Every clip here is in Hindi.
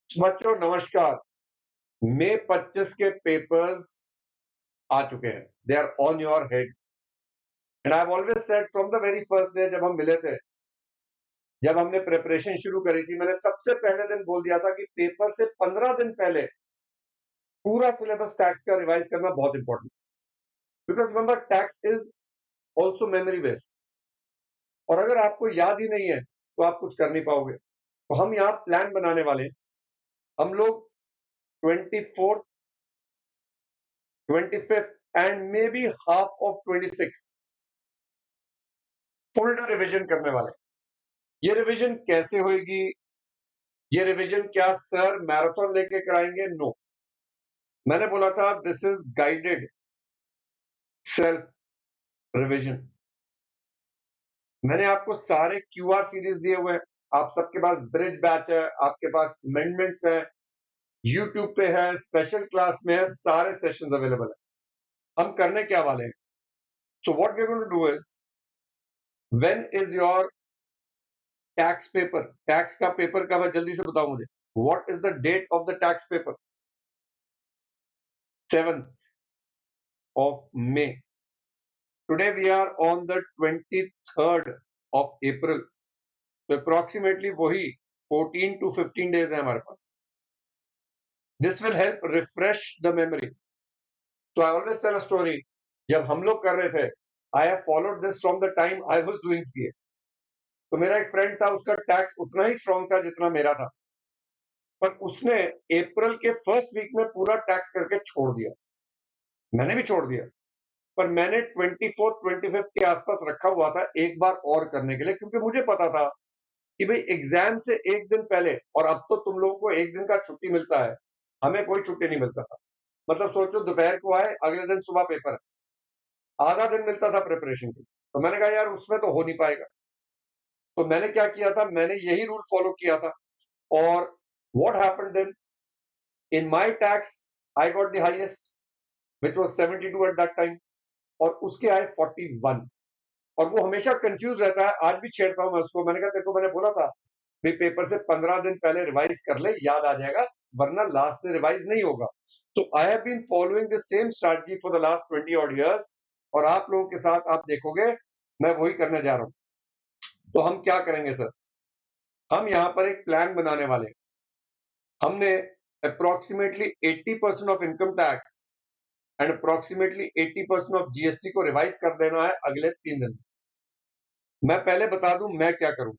बच्चों नमस्कार। मई 25 के पेपर्स आ चुके हैं। They are on your head and I have always said from the very first day जब हम मिले थे, जब हमने प्रिपरेशन शुरू करी थी, मैंने सबसे पहले दिन बोल दिया था कि पेपर से 15 दिन पहले पूरा सिलेबस टैक्स का रिवाइज करना बहुत important, because remember tax is also memory based और अगर आपको याद ही नहीं है तो आप कुछ कर नहीं पाओगे। तो हम यहाँ प्लान बनाने वाले हैं। हम लोग 24th, 25th and may be half of 26 full day revision करने वाले हैं। ये रिवीजन कैसे होगी? ये रिवीजन क्या सर मैराथन लेके कराएंगे? नो, मैंने बोला था this is guided self revision. मैंने आपको सारे क्यूआर सीरीज दिए हुए हैं। आप सबके पास ब्रिज बैच है, आपके पास अमेंडमेंट्स है, यूट्यूब पे है, स्पेशल क्लास में है, सारे सेशंस अवेलेबल है। हम करने क्या वाले हैं? So what we are going to do is, when is your tax paper? Tax का पेपर कब है? जल्दी से बताओ मुझे। What is the date of the tax paper? 7th of May. Today we are on the 23rd of April. So approximately वही 14 to 15 days है हमारे पास. This will help refresh the memory. So I always tell a story. जब हम लोग कर रहे थे, I have followed this from the time I was doing CA. तो मेरा एक फ्रेंड था, उसका टैक्स उतना ही स्ट्रॉन्ग था जितना मेरा था, पर उसने अप्रैल के फर्स्ट वीक में पूरा टैक्स करके छोड़ दिया। मैंने भी छोड़ दिया, पर मैंने 24th 25th के आसपास रखा हुआ था एक बार और करने के लिए, क्योंकि मुझे पता था कि भाई एग्जाम से एक दिन पहले, और अब तो तुम लोगों को एक दिन का छुट्टी मिलता है, हमें कोई छुट्टी नहीं मिलता था। मतलब सोचो दोपहर को आए, अगले दिन सुबह पेपर है, आधा दिन मिलता था प्रिपरेशन के लिए। तो मैंने कहा यार उसमें तो हो नहीं पाएगा। तो मैंने क्या किया था, मैंने यही रूल फॉलो किया था। और what happened then, in my tax I got the highest which was 72 at that time, और उसके आए 41। और वो हमेशा कंफ्यूज रहता है, आज भी छेड़ता हूं मैं उसको। मैंने कहा तेरे को मैंने बोला था भाई पेपर से 15 दिन पहले रिवाइज कर ले, याद आ जाएगा, वरना लास्ट में रिवाइज नहीं होगा। So I have been following the same strategy for the last 20 odd years, और आप लोगों के साथ आप देखोगे मैं वही करने जा रहा हूं। तो हम क्या करेंगे सर, हम यहाँ पर एक प्लान बनाने वाले हैं। हमने approximately 80% of income tax and approximately 80% of GST को रिवाइज कर देना है अगले 3 दिन। मैं पहले बता दूं मैं क्या करूं।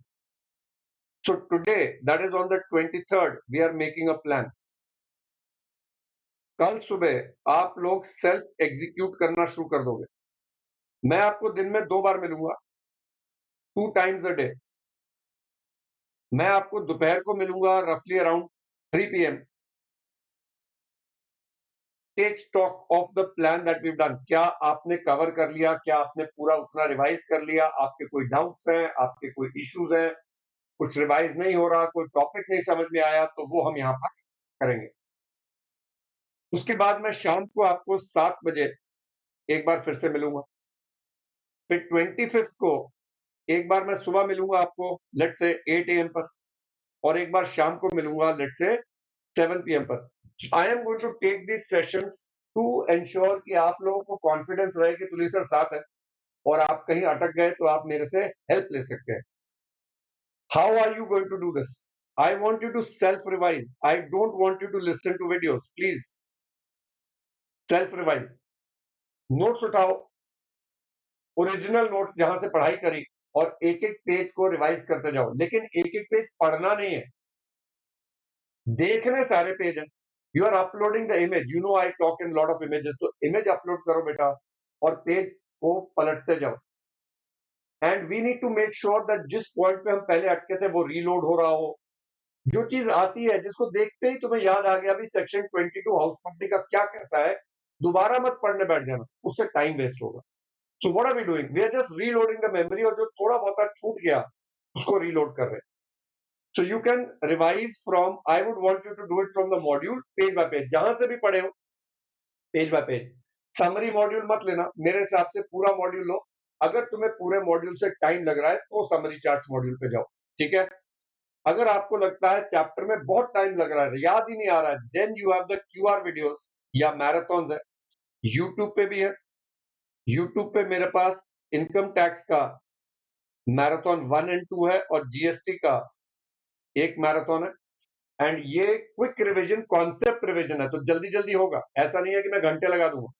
So today, that is on the 23rd, we are making a plan. कल सुबह आप लोग सेल्फ एग्जीक्यूट करना शुरू कर दोगे। मैं आपको दिन में 2 बार मिलूंगा, 2 times a day. मैं आपको दोपहर को मिलूंगा रफली around 3 PM. Take stock of the plan that we done. क्या आपने कवर कर लिया? क्या आपने पूरा उतना रिवाइज कर लिया? आपके कोई डाउट्स हैं? आपके कोई इश्यूज हैं? कुछ रिवाइज नहीं हो रहा, कोई टॉपिक नहीं समझ में आया, तो वो हम यहाँ पर करेंगे। उसके बाद मैं शाम को आपको 7 बजे एक बार फिर से मिलूंगा। फिर 25th को एक बार मैं सुबह मिलूंगा आपको, लेट से 8 AM पर, और एक बार शाम को मिलूंगा लेट से 7 PM पर। I am going to take this session to ensure कि आप लोगों को कॉन्फिडेंस रहे कि तुली सर साथ है, और आप कहीं अटक गए तो आप मेरे से हेल्प ले सकते हैं। How are you going to do this? I want you to self revise. I don't want you to listen to videos, please self revise. Notes उठाओ, ओरिजिनल नोट्स जहां से पढ़ाई करी, और एक एक पेज को रिवाइज करते जाओ। लेकिन एक एक पेज पढ़ना नहीं है, देखने सारे पेज हैं। You are uploading the image, you know I talk in lot of images, तो इमेज अपलोड करो बेटा और पेज को पलटते जाओ। And we need to make sure that जिस पॉइंट पे हम पहले अटके थे वो रीलोड हो रहा हो। जो चीज आती है जिसको देखते ही तुम्हें याद आ गया भी सेक्शन 22 हाउस प्रॉपर्टी का क्या कहता है, दोबारा मत पढ़ने बैठ जाना, उससे टाइम वेस्ट होगा। So what are we doing? We are just reloading the memory, और जो थोड़ा बहुत छूट गया उसको रीलोड कर रहे हैं। So you can revise from, I would want you to do it from the module page by page, जहां से भी पढ़े हो page bye page. Summary module मत लेना, मेरे हिसाब से पूरा मॉड्यूल लो। अगर तुम्हें पूरे मॉड्यूल से टाइम लग रहा है तो समरी चार्ट्स मॉड्यूल पे जाओ, ठीक है। अगर आपको लगता है चैप्टर में बहुत टाइम लग रहा है, याद ही नहीं आ रहा है, then you have the QR videos या मैराथन है, यूट्यूब पे भी है। यूट्यूब पे मेरे पास इनकम टैक्स का मैराथन 1 एंड 2 है और जीएसटी का एक मैराथन है। एंड ये क्विक रिवीजन, कॉन्सेप्ट रिवीजन है, तो जल्दी जल्दी होगा, ऐसा नहीं है कि मैं घंटे लगा दूंगा।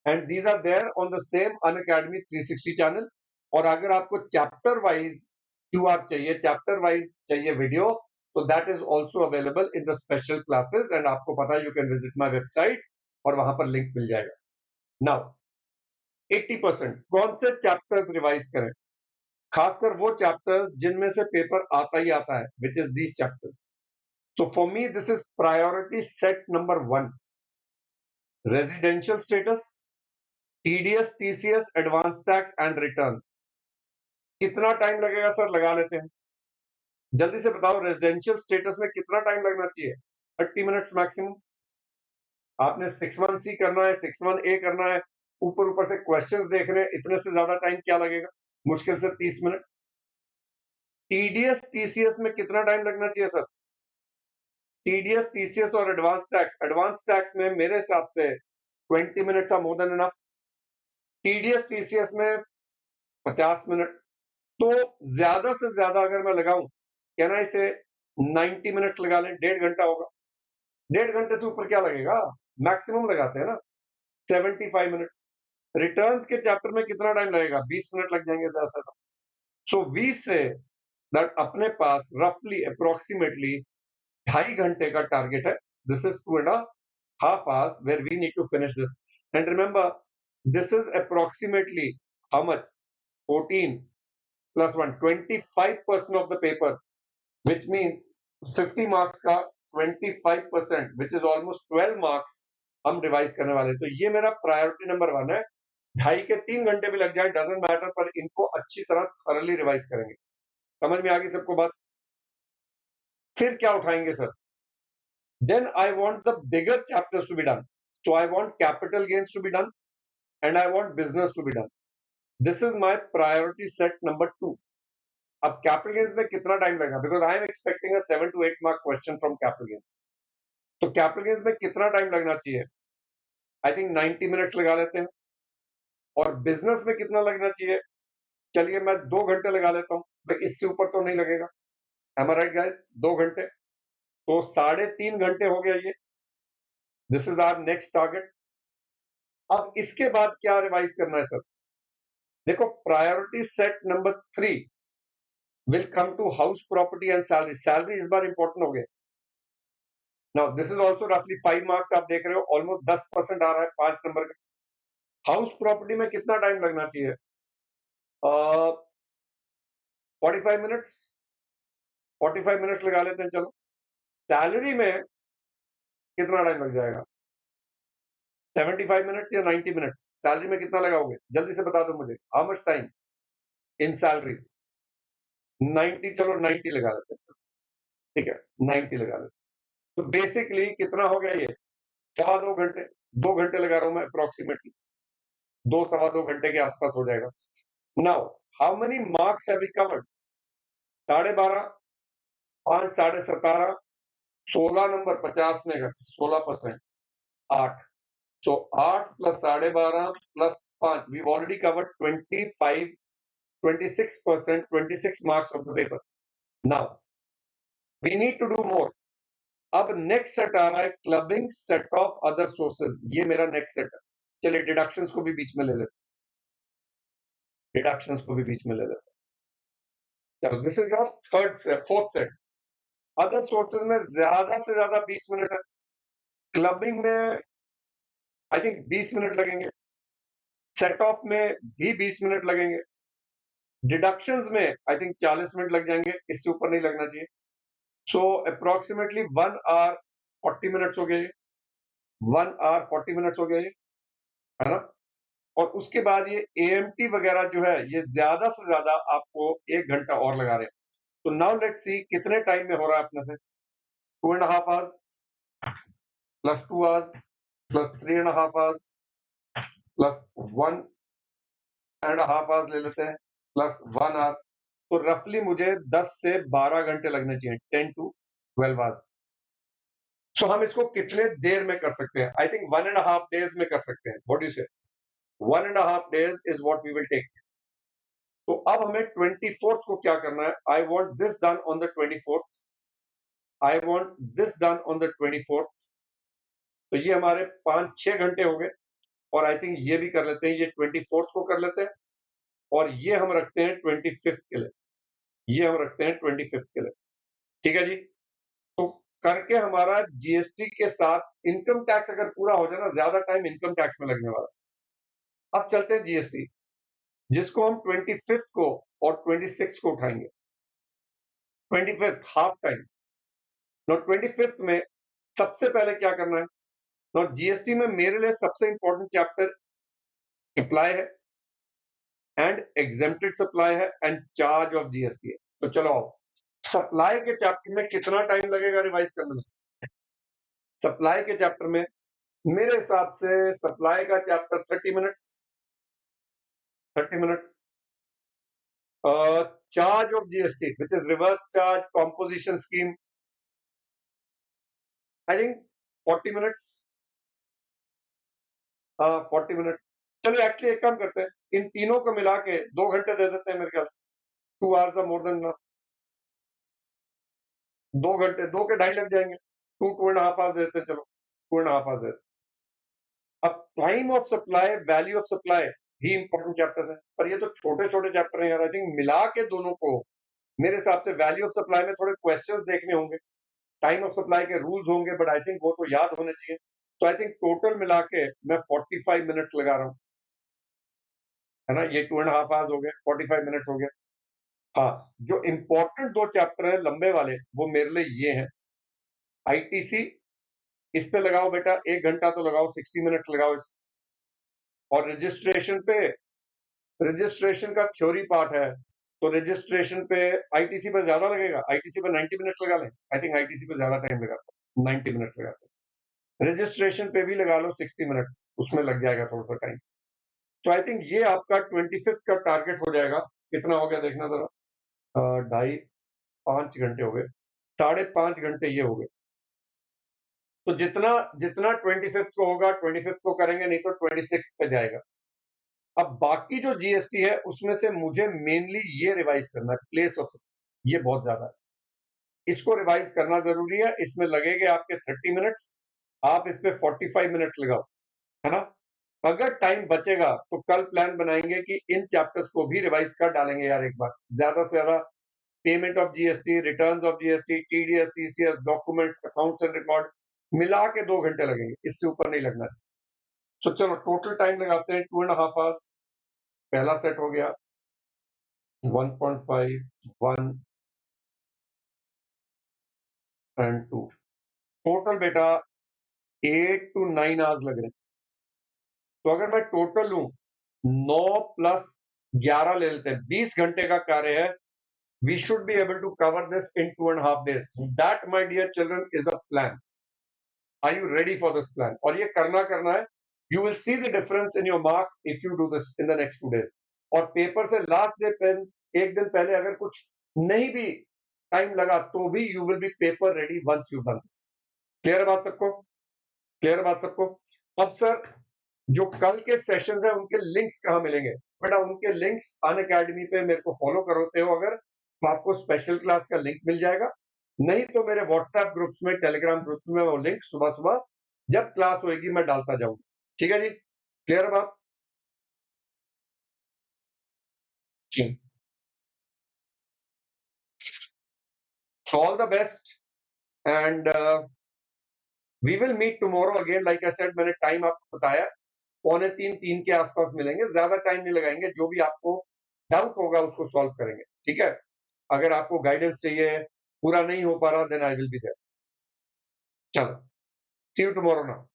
And these are there on the same Unacademy 360 channel. और अगर आपको चैप्टर वाइज क्यूआर चाहिए, चैप्टर वाइज चाहिए वीडियो, तो that is also available in the special classes. And आपको पता है, you can visit my website और वहां पर लिंक मिल जाएगा। नाउ 80% कौन से चैप्टर्स रिवाइज करें? खासकर वो चैप्टर्स जिनमें से पेपर आता ही आता है, which is these chapters. So for me, this is priority set number 1. Residential status, TDS, TCS, advance tax and return. कितना टाइम लगेगा सर? लगा लेते हैं, जल्दी से बताओ। रेजिडेंशियल स्टेटस में कितना टाइम लगना चाहिए? 30 मिनट्स मैक्सिमम। आपने 6(1)C करना है, 6(1)A करना है, ऊपर से क्वेश्चंस देखने, इतने से ज्यादा टाइम क्या लगेगा? मुश्किल से 30 मिनट। TDS, TCS में कितना टाइम लगना चाहिए सर? TDS, TCS और एडवांस टैक्स में मेरे हिसाब से 20 minutes are more than enough. TDS, TCS में 50 मिनट। तो ज्यादा से ज्यादा अगर मैं लगाऊं, कहना इसे 90 मिनट्स लगा लें, 1.5 घंटा होगा। 1.5 घंटे से ऊपर क्या लगेगा? मैक्सिमम लगाते हैं ना 75 मिनट्स। रिटर्न्स के चैप्टर में कितना टाइम लगेगा? 20 मिनट लग जाएंगे ज्यादा से। सो 20 से दैट अपने पास रफली अप्रोक्सीमेटली 2.5 घंटे का टारगेट है। This is 2.5 hours where we need to finish this. And remember, this is approximately how much? 14 plus 1, 25% of the paper, which means 50 marks का 25%, which is almost 12 marks हम रिवाइज करने वाले हैं। तो ये मेरा प्रायोरिटी नंबर 1 है। 2.5 के 3 घंटे भी लग जाए, डजेंट मैटर, पर इनको अच्छी तरह थरली रिवाइज करेंगे। समझ में आ गई सबको बात? फिर क्या उठाएंगे sir? Then I want the bigger chapters to be done. So I want capital gains to be done and I want business to be done. This is my priority set number 2. अब कैपिटल गेन्स में कितना टाइम लगेगा? Because I am expecting 7 to 8 mark question from capital gains. तो कैपिटल गेन्स में कितना टाइम लगना चाहिए? आई थिंक 90 मिनट्स लगा लेते हैं। और बिजनेस में कितना लगना चाहिए? चलिए मैं 2 घंटे लगा लेता हूँ, इससे ऊपर तो नहीं लगेगा। एम आई राइट गाइस? 2 घंटे, तो 3.5 घंटे हो गया ये। This is our next target. अब इसके बाद क्या रिवाइज करना है सर? देखो, priority set number 3 will come to house property and salary. Salary इस बार इंपॉर्टेंट हो गए। Now this is also roughly 5 marks। आप देख रहे हो ऑलमोस्ट 10% आ रहा है 5 नंबर का। हाउस प्रॉपर्टी में कितना टाइम लगना चाहिए? 45 मिनट्स। 45 मिनट्स लगा लेते हैं, चलो। सैलरी में कितना टाइम लग जाएगा? 75 मिनट्स या 90 मिनट्स? सैलरी में कितना लगाओगे? जल्दी से बता दो मुझे, how much time in salary? 90, चलो 90 लगा लेते हैं, ठीक है, 90 लगा लेते हैं। तो बेसिकली कितना हो गया ये? 2.25 घंटे। 2 घंटे लगा रहा हूं मैं अप्रोक्सीमेटली, 2-2.25 घंटे के आसपास हो जाएगा। Now how many marks have we covered? 12.5, 5, 17.5, 16 number 50 में 16%, 8। So 8 plus 12.5 plus 5, we've already covered 25, 26%, 26 marks of the paper. Now we need to do more. अब नेक्स्ट सेट आ रहा है clubbing set of other sources. ये मेरा नेक्स्ट सेट है। चलिए डिडक्शंस को भी बीच में ले लेते, डिडक्शंस को भी बीच में ले लेते। चलो, this is your fourth set. Other sources में ज्यादा से ज्यादा 20 मिनट है। क्लबिंग में आई थिंक 20 मिनट लगेंगे। सेट ऑफ में भी 20 मिनट लगेंगे। डिडक्शंस में आई थिंक 40 मिनट लग जाएंगे, इससे ऊपर नहीं लगना चाहिए। सो अप्रोक्सीमेटली 1 hour 40 मिनट्स हो गए, 1 hour 40 मिनट्स हो गए, है ना? और उसके बाद ये AMT वगैरह जो है, ये ज्यादा से ज्यादा आपको 1 घंटा और लगा रहे हैं। तो नाउ लेट्स सी कितने टाइम में हो रहा है अपने से। 2.5 hours plus 2 hours plus 3.5 hours plus 1.5 hours ले लेते हैं, plus 1 hour तो रफली मुझे 10 से 12 घंटे लगने चाहिए, 10 to 12 आवर्स। सो हम इसको कितने देर में कर सकते हैं? आई थिंक 1.5 days में कर सकते हैं। व्हाट डू यू से? 1.5 days is what we will take. तो अब हमें 24th को क्या करना है? I want this done on the 24th, I want this done on the 24th। तो ये हमारे 5-6 घंटे हो गए, और आई थिंक ये भी कर लेते हैं, ये 24th को कर लेते हैं, और ये हम रखते हैं 25th के लिए, ये हम रखते हैं 25th के लिए। ठीक है जी। तो करके हमारा जीएसटी के साथ इनकम टैक्स अगर पूरा हो जाए ना, ज्यादा टाइम इनकम टैक्स में लगने वाला। अब चलते हैं जीएसटी, जिसको हम 25th को और 26th को उठाएंगे। 25th half time. No 25th में सबसे पहले क्या करना है? नो जीएसटी में मेरे लिए सबसे इंपॉर्टेंट चैप्टर सप्लाई है, एंड एग्जेम्प्टेड सप्लाई है, एंड चार्ज ऑफ जीएसटी है। तो चलो आओ, सप्लाई के चैप्टर में कितना टाइम लगेगा रिवाइज करने में? सप्लाई के चैप्टर में मेरे हिसाब से सप्लाई का chapter 30 minutes, 30 minutes. Charge of GST which is reverse charge, composition scheme, I think 40 minutes, 40 minute. चलिए एक्चुअली एक काम करते हैं, इन तीनों को मिला के 2 घंटे दे देते हैं मेरे ख्याल से। 2 आवर्स आर मोर देन 2 घंटे, 2 के 2.5 लग जाएंगे, 2.5 आवर्स देते हैं, चलो 2.5 आवर्स देते हैं। अब time of supply, value of supply he important chapter है, पर ये तो छोटे छोटे चैप्टर हैं यार। आई थिंक मिला के दोनों को मेरे हिसाब से वैल्यू ऑफ सप्लाई में थोड़े क्वेश्चंस देखने होंगे, टाइम ऑफ सप्लाई के रूल्स होंगे, बट आई थिंक वो तो याद होने चाहिए। तो आई थिंक टोटल मिला के मैं 45 मिनट्स लगा रहा हूँ, है ना। ये 2.5 आवर्स हो गए, 45 मिनट्स हो गए। हाँ, जो इंपॉर्टेंट 2 चैप्टर है लंबे वाले, वो मेरे लिए ये हैं। आईटीसी, इस पे लगाओ बेटा 1 घंटा तो लगाओ, 60 मिनट्स लगाओ और रजिस्ट्रेशन पे, रजिस्ट्रेशन का थ्योरी पार्ट है, तो रजिस्ट्रेशन पे आईटीसी पे ज्यादा लगेगा, आईटीसी पे 90 मिनट्स लगा लें। आई थिंक आईटीसी पे ज्यादा टाइम लगाता है, 90 मिनट्स लगाते हैं। रजिस्ट्रेशन पे भी लगा लो 60 मिनट्स, उसमें लग जाएगा थोड़ा सा टाइम। तो आई थिंक ये आपका 25th का टारगेट हो जाएगा। कितना हो गया देखना जरा, 2.5-5 घंटे हो गए, 5.5 घंटे ये हो गए। तो जितना जितना 25th को होगा, 25th को करेंगे, नहीं तो 26th पे जाएगा। अब बाकी जो जीएसटी है उसमें से मुझे मेनली ये रिवाइज करना है, प्लेस ऑफ, ये बहुत ज्यादा है, इसको रिवाइज करना जरूरी है। इसमें लगेंगे आपके 30 मिनट्स, आप इस पे 45 मिनट्स लगाओ, है ना। अगर टाइम बचेगा तो कल प्लान बनाएंगे कि इन चैप्टर्स को भी रिवाइज कर डालेंगे यार एक बार, ज्यादा से ज्यादा। Payment of GST, returns of GST, TDS, TCS, documents, accounts and record, मिला के 2 घंटे लगेंगे, इससे ऊपर नहीं लगना चाहिए। तो चलो टोटल टाइम लगाते हैं 2.5 आवर्स। पहला सेट हो गया 1.5, 1 एंड 2, टोटल बेटा 8 to 9 आवर्स लग रहे हैं। तो अगर मैं टोटल लूं, 9 + 11 ले लेते हैं, 20 घंटे का कार्य है। We should be able to cover this in 2.5 days. That, my dear children, is a plan. Are you ready for this plan? और ये करना है। You will see the difference in your marks if you do this in the next 2 days. और पेपर से लास्ट डे पेन, एक दिन पहले अगर कुछ नहीं भी टाइम लगा तो भी you will be paper ready once you done this. Clear बात सबको? क्लियर बात सबको? अब सर, जो कल के सेशंस है उनके लिंक्स कहाँ मिलेंगे? बेटा उनके लिंक्स अनअकैडमी पे मेरे को फॉलो करते हो अगर, तो आपको स्पेशल क्लास का लिंक मिल जाएगा। नहीं तो मेरे व्हाट्सएप ग्रुप्स में, टेलीग्राम ग्रुप्स में वो लिंक सुबह सुबह जब क्लास होगी मैं डालता जाऊंगा। ठीक है जी, क्लियर बात? जी, all the best, and we will meet tomorrow again. Like I said, मैंने टाइम आपको बताया, 2:45-3 के आसपास मिलेंगे, ज्यादा टाइम नहीं लगाएंगे। जो भी आपको डाउट होगा उसको सॉल्व करेंगे, ठीक है। अगर आपको गाइडेंस चाहिए, पूरा नहीं हो पा रहा, then I will be there. चलो, सी यू टुमारो नाउ।